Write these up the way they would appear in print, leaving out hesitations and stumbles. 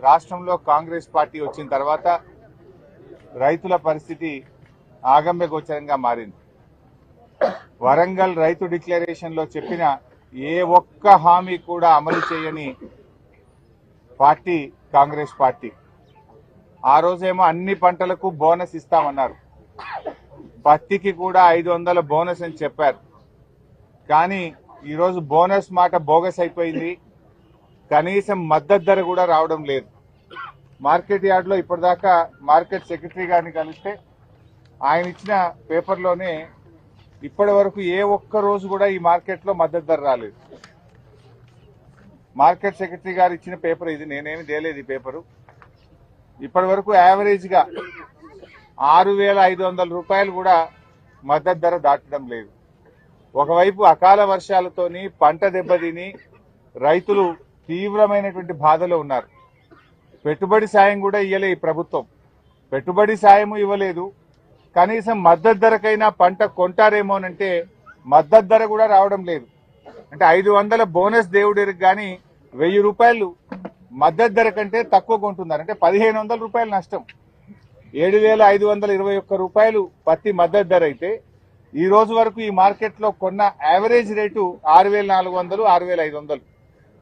రాష్ట్రంలో కాంగ్రెస్ పార్టీ వచ్చిన తర్వాత రైతుల పరిస్థితి ఆగమ్య గోచరంగా మారింది. వరంగల్ రైతు డిక్లరేషన్ లో చెప్పిన ఏ ఒక్క హామీ కూడా అమలు చేయని పార్టీ కాంగ్రెస్ పార్టీ. ఆ రోజేమో అన్ని పంటలకు బోనస్ ఇస్తామన్నారు, పత్తికి కూడా 500 బోనస్ అని చెప్పారు. కానీ ఈరోజు బోనస్ మాట బోగస్ అయిపోయింది. కనీసం మద్దతు ధర కూడా రావడం లేదు. మార్కెట్ యార్డ్లో ఇప్పటిదాకా మార్కెట్ సెక్రటరీ గారిని కలిస్తే ఆయన ఇచ్చిన పేపర్లోనే ఇప్పటి వరకు ఏ ఒక్క రోజు కూడా ఈ మార్కెట్లో మద్దతు ధర రాలేదు. మార్కెట్ సెక్రటరీ గారు ఇచ్చిన పేపర్ ఇది, నేనేమి తేలేదు ఈ పేపరు. ఇప్పటి వరకు యావరేజ్గా 6,500 రూపాయలు కూడా మద్దతు ధర దాటడం లేదు. ఒకవైపు అకాల వర్షాలతోని పంట దెబ్బతిని రైతులు తీవ్రమైనటువంటి బాధలో ఉన్నారు. పెట్టుబడి సాయం కూడా ఇవ్వలే ఈ ప్రభుత్వం, పెట్టుబడి సాయము ఇవ్వలేదు. కనీసం మద్దతు ధరకైనా పంట కొంటారేమోనంటే మద్దతు ధర కూడా రావడం లేదు. అంటే 500 బోనస్ దేవుడికి కానీ 1000 రూపాయలు మద్దతు ధర కంటే తక్కువ కొంటున్నారు. అంటే 1500 రూపాయలు నష్టం. 7,521 రూపాయలు పత్తి మద్దతు ధర అయితే ఈ రోజు వరకు ఈ మార్కెట్లో కొన్న యావరేజ్ రేటు 6,400, 6,500.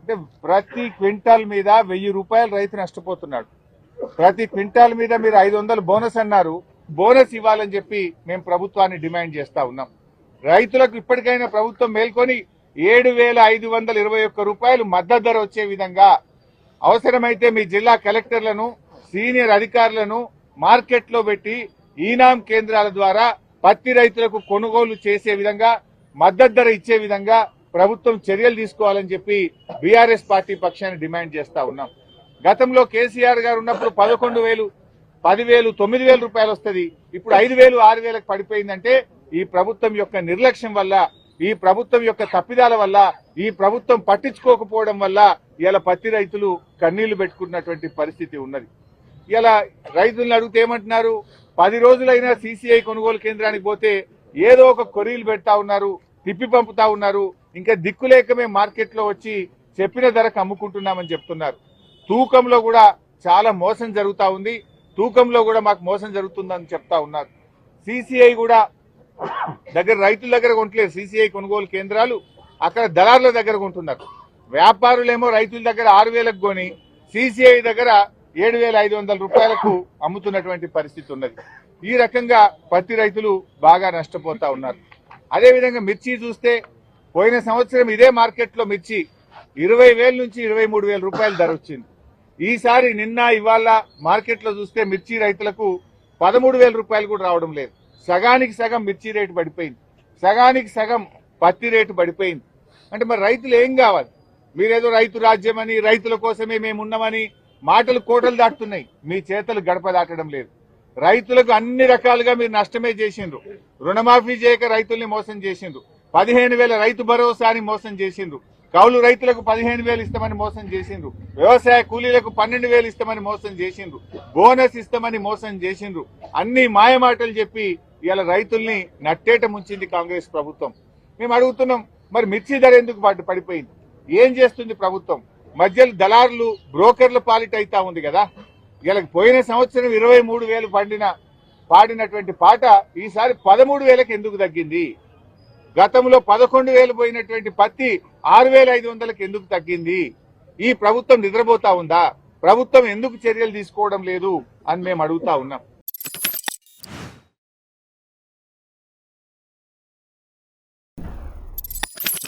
అంటే ప్రతి క్వింటాల్ మీద 1000 రూపాయలు రైతు నష్టపోతున్నాడు. ప్రతి క్వింటాల్ మీద మీరు 500 బోనస్ అన్నారు, బోనస్ ఇవ్వాలని చెప్పి మేము ప్రభుత్వాన్ని డిమాండ్ చేస్తా ఉన్నాం. రైతులకు ఇప్పటికైనా ప్రభుత్వం మేల్కొని 7,521 రూపాయలు మద్దతు ధర వచ్చే విధంగా అవసరమైతే మీ జిల్లా కలెక్టర్లను, సీనియర్ అధికారులను మార్కెట్లో పెట్టి ఈనాం కేంద్రాల ద్వారా పత్తి రైతులకు కొనుగోలు చేసే విధంగా, మద్దతు ధర ఇచ్చే విధంగా ప్రభుత్వం చర్యలు తీసుకోవాలని చెప్పి బీఆర్ఎస్ పార్టీ పక్షాన్ని డిమాండ్ చేస్తా ఉన్నాం. గతంలో కేసీఆర్ గారు ఉన్నప్పుడు 11,000, 10,000, 9,000 రూపాయలు వస్తుంది. ఇప్పుడు 5,000, 6,000కు పడిపోయిందంటే ఈ ప్రభుత్వం యొక్క నిర్లక్ష్యం వల్ల, ఈ ప్రభుత్వం యొక్క తప్పిదాల వల్ల, ఈ ప్రభుత్వం పట్టించుకోకపోవడం వల్ల ఇలా పత్తి రైతులు కన్నీళ్లు పెట్టుకున్నటువంటి పరిస్థితి ఉన్నది. ఇలా రైతులను అడిగితే ఏమంటున్నారు, 10 రోజులైనా సీసీఐ కొనుగోలు కేంద్రానికి పోతే ఏదో ఒక కొరీలు పెడతా ఉన్నారు, తిప్పి పంపుతా ఉన్నారు. ఇంకా దిక్కులేక మేము మార్కెట్లో వచ్చి చెప్పిన ధరకు అమ్ముకుంటున్నామని చెప్తున్నారు. తూకంలో కూడా చాలా మోసం జరుగుతా ఉంది, తూకంలో కూడా మాకు మోసం జరుగుతుందని చెప్తా ఉన్నారు. సీసీఐ కూడా రైతుల దగ్గర కొంటలేదు. సీసీఐ కొనుగోలు కేంద్రాలు అక్కడ దళారుల దగ్గర కొంటున్నారు. వ్యాపారులేమో రైతుల దగ్గర 6,000కు కొని సీసీఐ దగ్గర 7,500 రూపాయలకు అమ్ముతున్నటువంటి పరిస్థితి ఉన్నది. ఈ రకంగా పత్తి రైతులు బాగా నష్టపోతా ఉన్నారు. అదేవిధంగా మిర్చి చూస్తే పోయిన సంవత్సరం ఇదే మార్కెట్లో మిర్చి 20,000 నుంచి 23,000 రూపాయల ధర వచ్చింది. ఈసారి నిన్న ఇవాళ మార్కెట్లో చూస్తే మిర్చి రైతులకు 13,000 రూపాయలు కూడా రావడం లేదు. సగానికి సగం మిర్చి రేటు పడిపోయింది, సగానికి సగం పత్తి రేటు పడిపోయింది. అంటే మరి రైతులు ఏం కావాలి? మీరేదో రైతు రాజ్యం అని, రైతుల కోసమే మేమున్నామని మాటలు కోటలు దాటుతున్నాయి, మీ చేతలు గడప దాటడం లేదు. రైతులకు అన్ని రకాలుగా మీరు నష్టమే చేసిండ్రు. రుణమాఫీ చేయక రైతుల్ని మోసం చేసిండ్రు. 15,000 రైతు భరోసా అని మోసం చేసిండ్రు. కౌలు రైతులకు 15,000 ఇస్తామని మోసం చేసిండ్రు. వ్యవసాయ కూలీలకు 12,000 ఇస్తామని మోసం చేసిండ్రు. బోనస్ ఇస్తామని మోసం చేసిండ్రు. అన్ని మాయమాటలు చెప్పి ఇలా రైతుల్ని నట్టేట ముంచింది కాంగ్రెస్ ప్రభుత్వం. మేము అడుగుతున్నాం, మరి మిర్చి ధర ఎందుకు పడిపోయింది? ఏం చేస్తుంది ప్రభుత్వం? మధ్యలో దళారులు, బ్రోకర్ల పాలిట అయితా ఉంది కదా. ఇలా పోయిన సంవత్సరం 23,000 పాడినటువంటి పాట ఈసారి 13,000కి ఎందుకు తగ్గింది? గతంలో 11,000 పోయినటువంటి పత్తి 6,500కి ఎందుకు తగ్గింది? ఈ ప్రభుత్వం నిద్రపోతా ఉందా? ప్రభుత్వం ఎందుకు చర్యలు తీసుకోవడం లేదు అని మేము అడుగుతా ఉన్నాం.